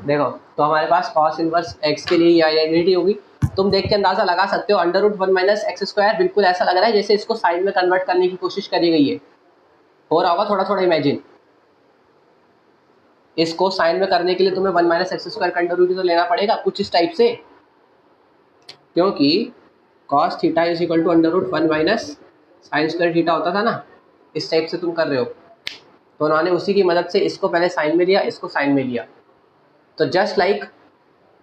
देखो, तो हमारे पास कॉस इनवर्स एक्स के लिए ये आइडेंटिटी होगी। तुम देख के अंदाजा लगा सकते हो, under root one minus x square बिल्कुल ऐसा लग रहा है जैसे इसको साइन में कन्वर्ट करने की कोशिश करी गई है। हो रहा होगा थोड़ा थोड़ा इमेजिन। इसको साइन में करने के लिए तुम्हें वन माइनस एक्स स्क्वायर का अंडर रूट तो लेना पड़ेगा कुछ इस टाइप से, क्योंकि cos theta is equal to under root one minus sine square theta होता था ना। इस टाइप से तुम कर रहे हो, तो उन्होंने उसी की मदद से इसको पहले साइन में लिया, इसको साइन में लिया। तो just like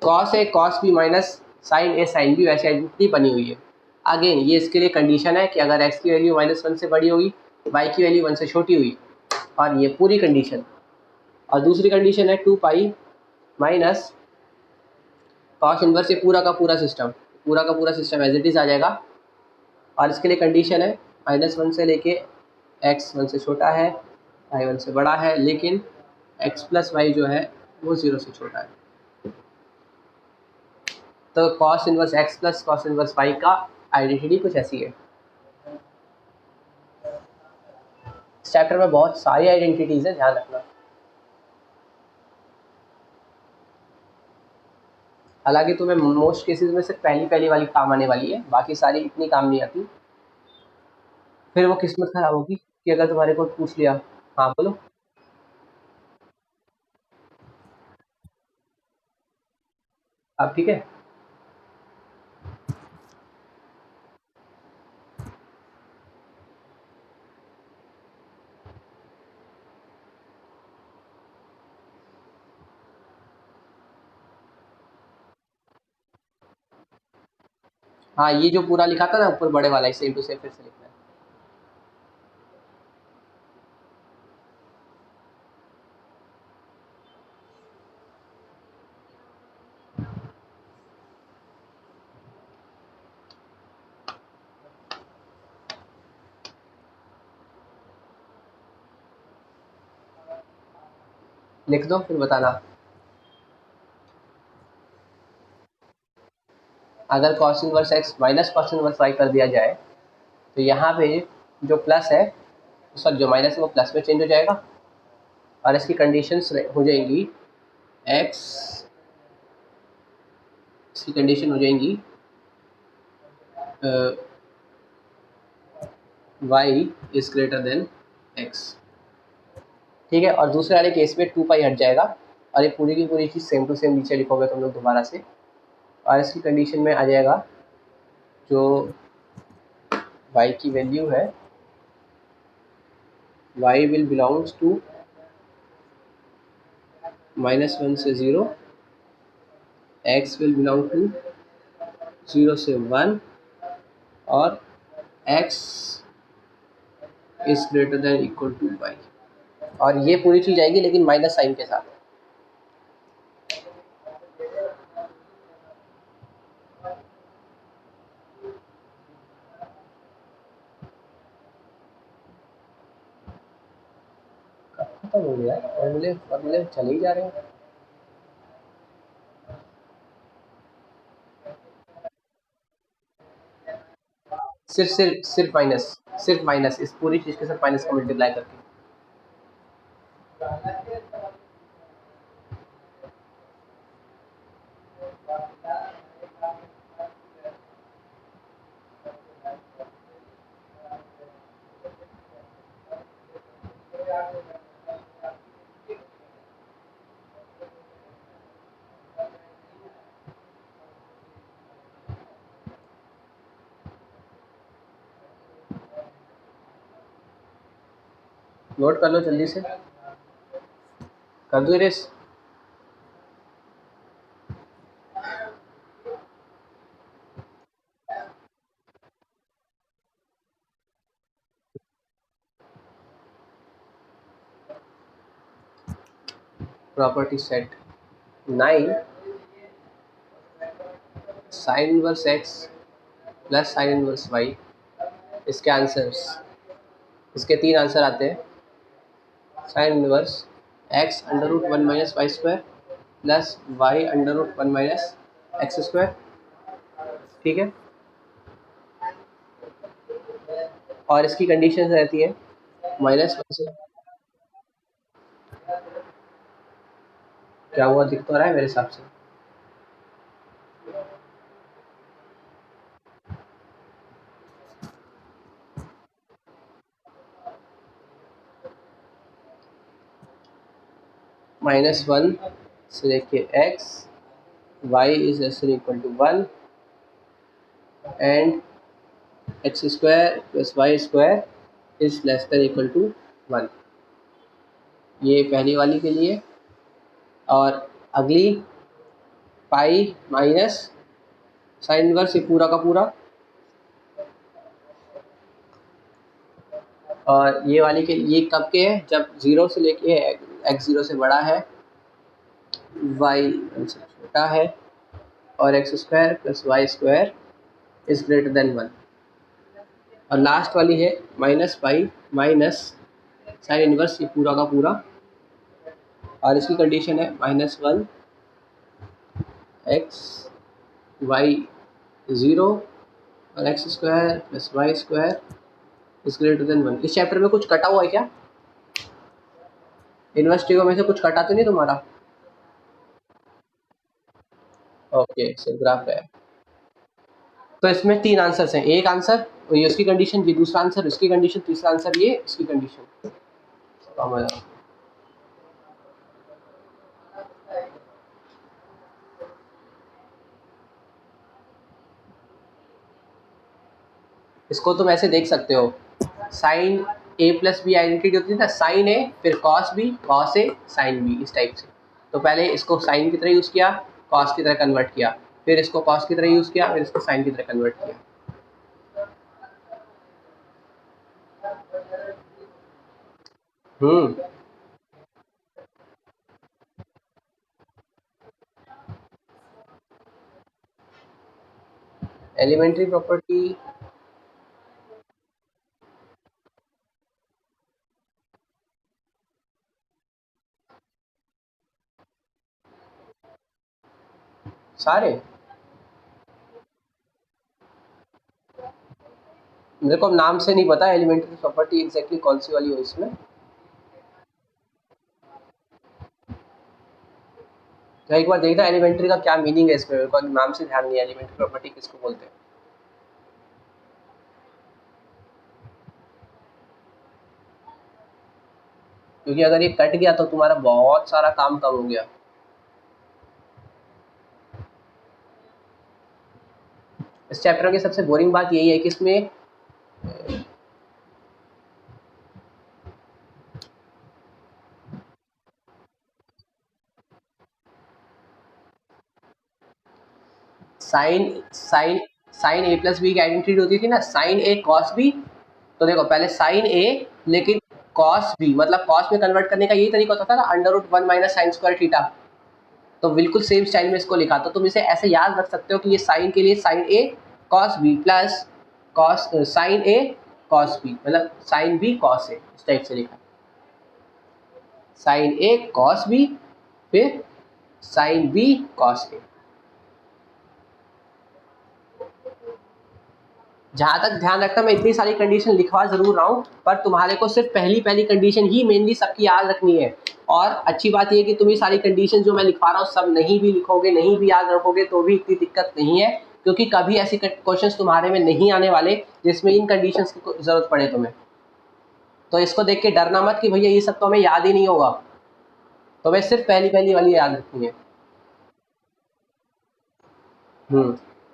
cos A cos B minus sign A sine B, वैसी आइडेंटिटी बनी हुई है। अगेन ये इसके लिए कंडीशन है कि अगर एक्स की वैल्यू माइनस वन से बड़ी होगी, वाई की वैल्यू वन से छोटी हुई, और ये पूरी कंडीशन। और दूसरी कंडीशन है two pi minus cos inverse, ये पूरा का पूरा सिस्टम एज इट इज आ जाएगा। और इसके लिए कंडीशन है माइनस वन से लेके एक्स वन से छोटा है, वाई वन से बड़ा है, लेकिन एक्स प्लस वाई जो है वो जीरो से छोटा है। तो cos inverse x plus cos inverse y का आइडेंटिटी कुछ ऐसी है। इस चैप्टर में बहुत सारी आइडेंटिटीज है, ध्यान रखना। हालांकि तुम्हें मोस्ट केसेस में सिर्फ पहली पहली वाली काम आने वाली है, बाकी सारी इतनी काम नहीं आती। फिर वो किस्मत खराब होगी कि अगर तुम्हारे को पूछ लिया। हाँ बोलो। अब ठीक है। हाँ, ये जो पूरा लिखा था ना ऊपर बड़े वाला, सेम टू सेम फिर से लिखना है। लिख दो फिर बताना। अगर cos inverse x minus cos inverse y कर दिया जाए, तो यहाँ पे जो प्लस है, सॉरी जो माइनस है वो प्लस में चेंज हो जाएगा। और इसकी कंडीशंस हो जाएंगी एक्स, इसकी कंडीशन हो जाएंगी y is greater than x. ठीक है, और दूसरे वाले केस में टू पाई हट जाएगा, और ये पूरी की पूरी चीज़ सेम टू सेम नीचे लिखोगे तुम लोग दोबारा से। और इसकी कंडीशन में आ जाएगा जो y की वैल्यू है, y will belongs to minus one से zero, x will belong to zero से वन, और x is greater than equal to y। और ये पूरी चीज़ आएगी लेकिन माइनस साइन के साथ। खत्म हो गया, फॉर्मूले फॉर्मूले चले ही जा रहे हैं। सिर्फ माइनस इस पूरी चीज़ के साथ माइनस का मल्टीप्लाई करके। नोट कर लो जल्दी से, कर दो race. Property set 9 sine inverse x plus sine inverse y, इसके आंसर्स, इसके तीन आंसर आते हैं। Sine inverse x under root one minus y square plus y under root one minus x square. ठीक है, और इसकी कंडीशन रहती है माइनस वन से। क्या हुआ, दिख तो रहा है मेरे हिसाब से। -1 से लेके x, y is less than equal to 1 and x square plus y square is less than equal to 1। ये पहली वाली के लिए। और अगली पाई माइनस साइन इनवर्स, ये पूरा का पूरा। और ये वाली के ये कब के है, जब 0 से लेके x 0 से बड़ा है, y से छोटा है, और x square plus y square is greater than 1। और लास्ट वाली है -पाई माइनस साइन इनवर्स, ये पूरा का पूरा। और इसकी कंडीशन है -1 x y 0 और x square plus y square is greater than 1। इस चैप्टर में कुछ कटा हुआ है क्या? इनवर्स ट्रिगो में से कुछ कटा तो नहीं तुम्हारा? ओके, सिर्फ ग्राफ है। तो इसमें 3 आंसर्स हैं, एक आंसर ये उसकी कंडीशन, ये दूसरा आंसर इसकी कंडीशन, तीसरा आंसर ये इसकी कंडीशन। इसको तुम ऐसे देख सकते हो, साइन ए प्लस बी आइडेंटिटी होती है ना, साइन ए फिर कॉस बी, कॉस ए साइन बी, इस टाइप से। तो पहले इसको साइन की तरह यूज़ किया, कॉस की तरह कन्वर्ट किया, फिर इसको कॉस की तरह यूज़ किया, फिर इसको साइन की तरह कन्वर्ट किया। हम्म एलिमेंट्री प्रॉपर्टी सारे, मेरे को नाम से नहीं पता एलिमेंट्री प्रॉपर्टी एग्जैक्टली कौन सी वाली हो इसमें। तो एक बार देखना एलिमेंट्री का क्या मीनिंग है इसमें, मेरे को नाम से ध्यान नहीं है एलिमेंट्री प्रॉपर्टी किसको बोलते हैं। क्योंकि अगर ये कट गया तो तुम्हारा बहुत सारा काम कम हो गया। इस चैप्टर की सबसे बोरिंग बात यही है कि इसमें साइन साइन साइन ए प्लस बी की आइडेंटिटी होती थी ना, साइन ए कॉस बी। तो देखो पहले साइन ए, लेकिन कॉस बी, मतलब कॉस में कन्वर्ट करने का यही तरीका होता था ना, √1 माइनस साइन स्क्वायर थीटा। तो बिल्कुल सेम स्टाइल में इसको लिखा। तो तुम इसे ऐसे याद रख सकते हो कि ये साइन के लिए sine A cos B plus cos sine A cos B, मतलब साइन बी कॉस ए, इस टाइप से लिखा। साइन ए कॉस बी फिर साइन बी कॉस ए। जहाँ तक ध्यान रखना, मैं इतनी सारी कंडीशन लिखवा जरूर रहा हूँ, पर तुम्हारे को सिर्फ पहली पहली कंडीशन ही मेनली सबकी याद रखनी है। और अच्छी बात यह कि तुम ये सारी कंडीशन जो मैं लिखवा रहा हूँ सब नहीं भी लिखोगे, नहीं भी याद रखोगे तो भी इतनी दिक्कत नहीं है, क्योंकि कभी ऐसे क्वेश्चंस तुम्हारे में नहीं आने वाले जिसमें इन कंडीशंस की जरूरत पड़े तुम्हें। तो इसको देख के डरना मत कि भैया ये सब तो हमें याद ही नहीं होगा, तो मैं सिर्फ पहली पहली वाली याद रखनी है।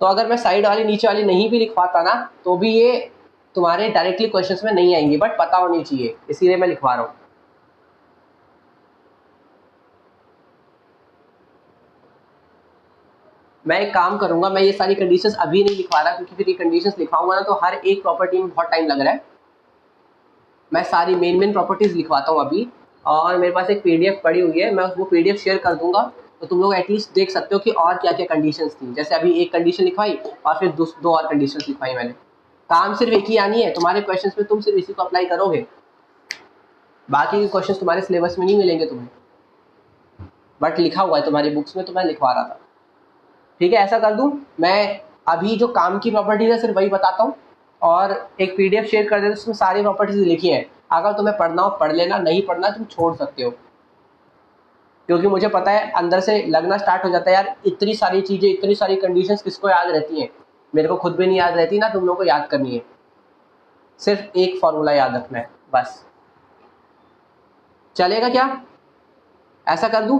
तो अगर मैं साइड वाली नीचे वाली नहीं भी लिखवाता ना, तो भी ये तुम्हारे डायरेक्टली क्वेश्चंस में नहीं आएंगी, बट पता होनी चाहिए, इसीलिए मैं लिखवा रहा हूँ। मैं एक काम करूंगा, मैं ये सारी कंडीशंस अभी नहीं लिखवा रहा, क्योंकि फिर ये कंडीशंस लिखवाऊंगा ना तो हर एक प्रॉपर्टी में बहुत टाइम लग रहा है। मैं सारी मेन प्रॉपर्टीज लिखवाता हूँ अभी, और मेरे पास एक पीडीएफ पड़ी हुई है, मैं वो पीडीएफ शेयर कर दूंगा, तो तुम लोग एटलीस्ट देख सकते हो कि और क्या क्या कंडीशंस थी। जैसे अभी एक कंडीशन लिखवाई और फिर दो और कंडीशंस लिखवाई मैंने। काम सिर्फ एक ही आनी है तुम्हारे क्वेश्चंस में, तुम सिर्फ इसी को अप्लाई करोगे, बाकी के क्वेश्चंस तुम्हारे सिलेबस में नहीं मिलेंगे तुम्हें, बट लिखा हुआ है तुम्हारी बुक्स में, तो मैं लिखवा रहा था। ठीक है, ऐसा कर दूं, मैं अभी जो काम की प्रॉपर्टीज है सिर्फ वही बताता हूँ, और एक पीडीएफ शेयर कर देता हूँ, उसमें सारी प्रॉपर्टीज लिखी हैं। अगर तुम्हें पढ़ना हो पढ़ लेना, नहीं पढ़ना तुम छोड़ सकते हो। क्योंकि मुझे पता है अंदर से लगना स्टार्ट हो जाता है यार, इतनी सारी चीज़ें, इतनी सारी कंडीशंस किसको याद रहती हैं, मेरे को खुद भी नहीं याद रहती ना, तुम लोगों को याद करनी है, सिर्फ एक फॉर्मूला याद रखना है बस। चलेगा क्या, ऐसा कर दूं?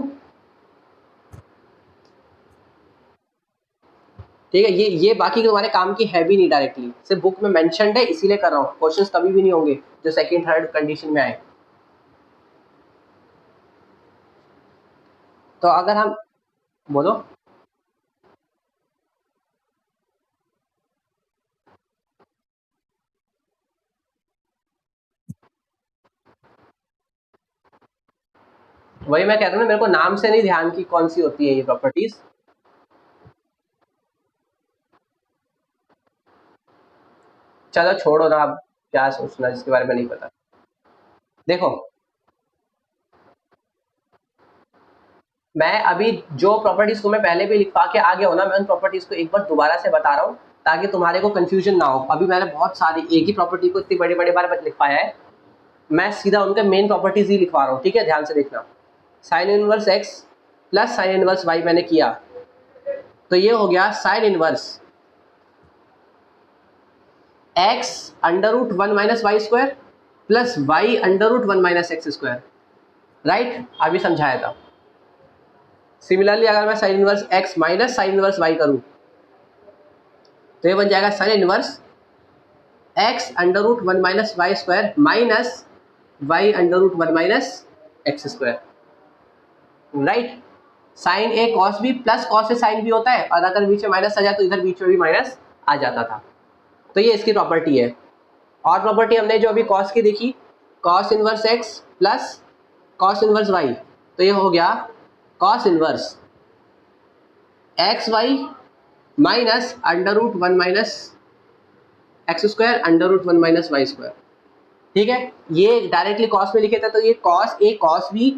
ठीक है, ये बाकी तुम्हारे काम की है भी नहीं, डायरेक्टली सिर्फ बुक में मेंशन्ड है इसीलिए कर रहा हूँ, क्वेश्चंस कभी भी नहीं होंगे जो सेकंड थर्ड कंडीशन में आए। तो अगर हम, बोलो। वही मैं कहता हूँ ना, मेरे को नाम से नहीं ध्यान की कौन सी होती है ये प्रॉपर्टीज। चलो छोड़ो ना, अब क्या सोचना जिसके बारे में नहीं पता। देखो, मैं अभी जो प्रॉपर्टीज को मैं पहले भी लिखवा के आ गया हूँ ना, मैं उन प्रॉपर्टीज को एक बार दोबारा से बता रहा हूँ ताकि तुम्हारे को कंफ्यूजन ना हो। अभी मैंने बहुत सारी एक ही प्रॉपर्टी को इतनी बड़े बड़े बार लिखवाया है, मैं सीधा उनके मेन प्रॉपर्टीज ही लिखवा रहा हूँ। ठीक है, ध्यान से देखना। Sine inverse x plus sine inverse y मैंने किया, तो ये हो गया sine inverse x under root one minus y square plus y under root one minus x square. Right, अभी समझाया था। सिमिलरली अगर मैं sine inverse x minus sine inverse y करूं, तो ये बन जाएगा sine inverse x under root one minus y square minus y under root one minus x square. Right, sign A cos B plus cos A sine B होता है, और अगर बीच में माइनस आ जाए तो इधर बीच में भी माइनस आ जाता था। तो ये इसकी प्रॉपर्टी है। और प्रॉपर्टी हमने जो अभी कॉस की देखी, cos inverse x plus cos inverse y, तो ये हो गया cos inverse x y minus under root one minus x square under root one minus y square. ठीक है, ये डायरेक्टली कॉस में लिखे थे, तो ये cos A cos B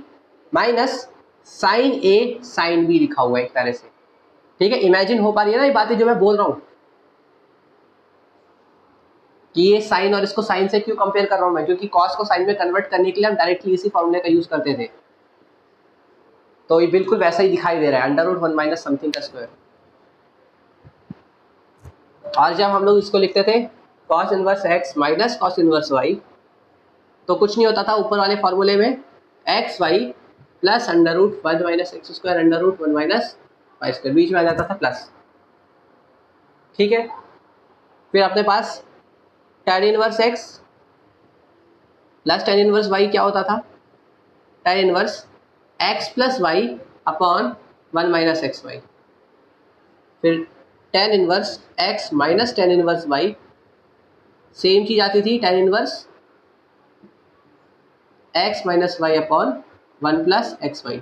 minus sign A sine B लिखा हुआ है एक तरह से। ठीक है, इमेजिन हो पा रही है ना ये बातें जो मैं बोल रहा हूँ, कि ये साइन और इसको साइन से क्यों कंपेयर कर रहा हूँ मैं, क्योंकि कॉस को साइन में कन्वर्ट करने के लिए हम डायरेक्टली इसी फॉर्मूले का यूज करते थे। तो ये बिल्कुल वैसा ही दिखाई दे रहा है, under root one minus something का स्क्वायर। और जब हम लोग इसको लिखते थे cos inverse x minus cos inverse y, तो कुछ नहीं होता था ऊपर वाले फॉर्मूले में x y plus under root one minus x square under root one minus y square, बीच में आ जाता था प्लस। ठीक है, फिर अपने पास tan inverse x plus tan inverse y क्या होता था, tan inverse x plus y upon one minus x y. फिर tan inverse x minus tan inverse y, same चीज आती थी tan inverse x minus y upon one plus x y.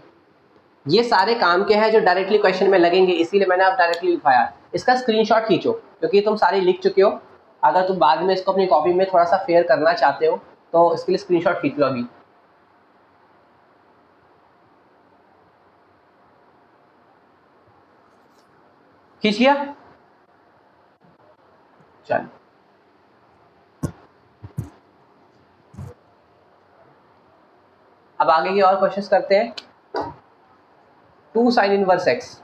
ये सारे काम के हैं जो डायरेक्टली क्वेश्चन में लगेंगे, इसीलिए मैंने आप डायरेक्टली लिखवाया। इसका स्क्रीनशॉट खींचो क्योंकि तुम सारे लिख चुके हो। अगर तुम बाद में इसको अपनी कॉपी में थोड़ा सा फेयर करना चाहते हो तो इसके लिए स्क्रीनशॉट खींच लो अभी। खींच लिया? चल, अब आगे की और क्वेश्चंस करते हैं। टू साइन इनवर्स एक्स,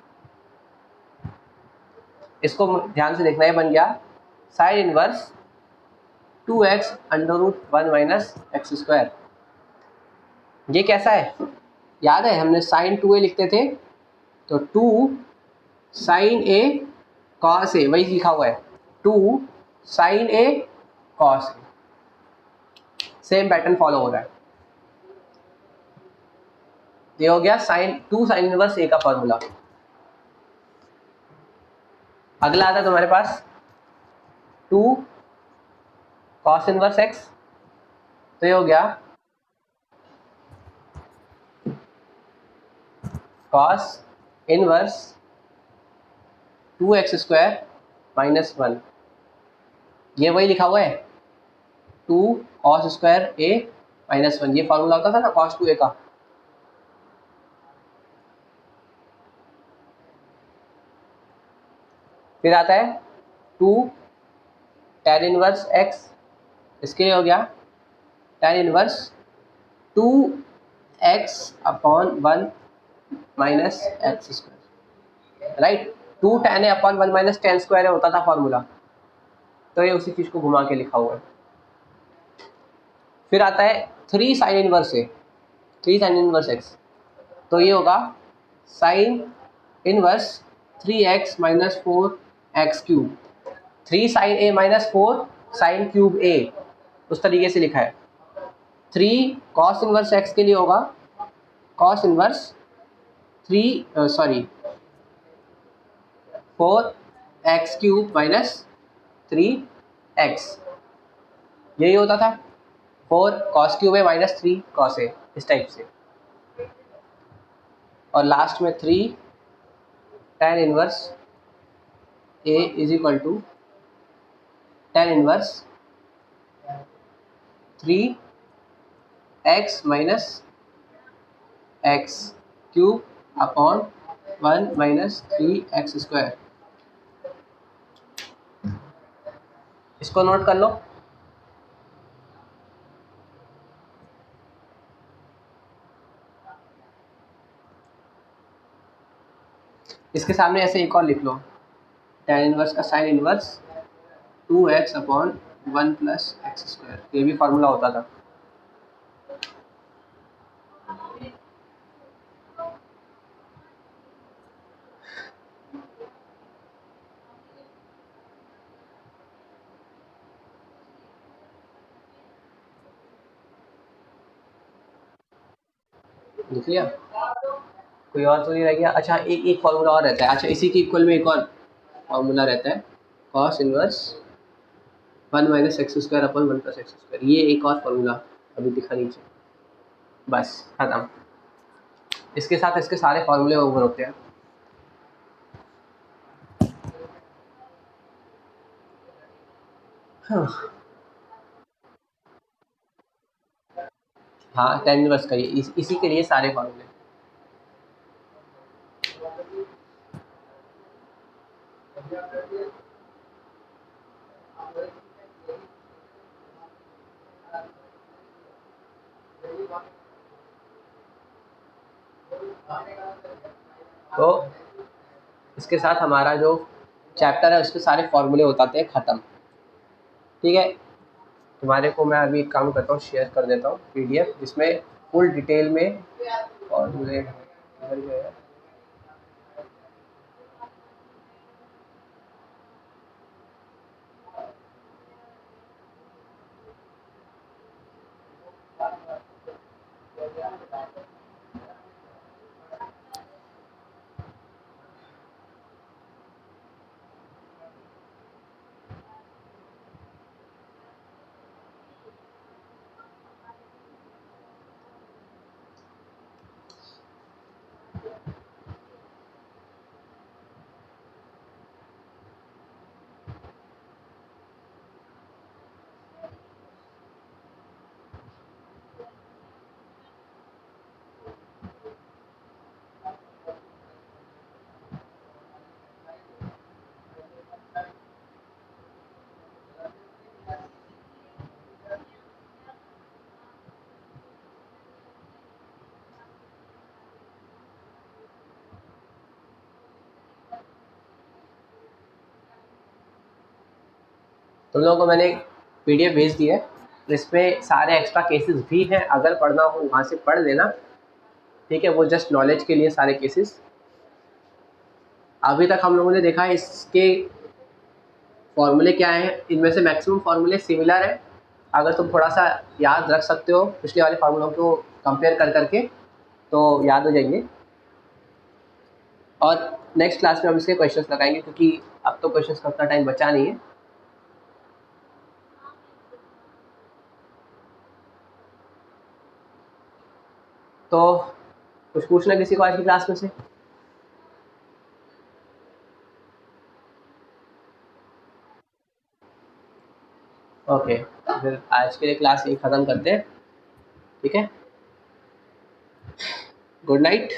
इसको ध्यान से देखना, है बन गया sine inverse two x under root one minus x square. ये कैसा है याद है, हमने साइन टू ए लिखते थे, तो two sine A cos A, वही लिखा हुआ है, two sine A cos A, same pattern follow हो रहा है। ये हो गया sine two sine inverse A का फॉर्मूला। अगला आता है तुम्हारे पास टू कॉस इनवर्स एक्स, तो ये हो गया cos inverse two x square minus one. ये वही लिखा हुआ है two cos square A minus one, ये फॉर्मूला होता था ना कॉस टू ए का। फिर आता है टू tan इनवर्स एक्स, इसके लिए हो गया tan inverse two x upon one minus x square, right. 2 tan a upon 1 minus ten square होता था फॉर्मूला, तो ये उसी चीज़ को घुमा के लिखा हुआ है। फिर आता है 3 sine inverse A, 3 sine inverse x, तो ये होगा sine inverse 3x minus 4x cube, 3 sine A minus 4 sine cube A, उस तरीके से लिखा है। 3 कॉस इनवर्स एक्स के लिए होगा cos inverse 4x cube minus 3x, यही होता था। 4 cos cube A minus 3 cos A, इस टाइप से। और लास्ट में 3 tan inverse A is equal to tan inverse 3x minus x cube upon 1 minus 3x square. इसको नोट कर लो। इसके सामने ऐसे एक और लिख लो, tan इनवर्स का sine inverse 2x upon 1 plus x square, ये भी फार्मूला होता था। लिख लिया? कोई और तो नहीं रह गया? अच्छा, एक फार्मूला और रहता है। अच्छा, इसी के इक्वल में एक और फार्मूला रहता है, cos inverse 1 minus x square upon 1 plus x square, ये एक और फार्मूला अभी दिखा नीचे। बस खत्म। इसके साथ इसके सारे फार्मूले ओवर होते हैं। हाँ, tan इनवर्स का ये इसी के लिए सारे फार्मूले। तो इसके साथ हमारा जो चैप्टर है उसके सारे फॉर्मूले होते हैं ख़त्म। ठीक है, तुम्हारे को मैं अभी एक काम करता हूँ, शेयर कर देता हूँ PDF, जिसमें फुल डिटेल में फॉर्मूले इधर जो है। तुम लोगों को मैंने एक PDF भेज दिया है, इसमें सारे एक्स्ट्रा केसेस भी हैं, अगर पढ़ना हो वहाँ से पढ़ लेना। ठीक है, वो जस्ट नॉलेज के लिए सारे केसेस। अभी तक हम लोगों ने देखा है इसके फॉर्मूले क्या हैं, इनमें से मैक्सिमम फॉर्मूले सिमिलर हैं। अगर तुम थोड़ा सा याद रख सकते हो पिछले वाले फार्मूलों को कंपेयर कर करके, तो याद हो जाएंगे। और नेक्स्ट क्लास में हम इसके क्वेश्चंस लगाएंगे, क्योंकि अब तो क्वेश्चंस का उतना टाइम बचा नहीं है। तो कुछ पूछना किसी को आज की क्लास में से? ओके, फिर आज के लिए क्लास यही ख़त्म करते हैं। ठीक है, गुड नाइट।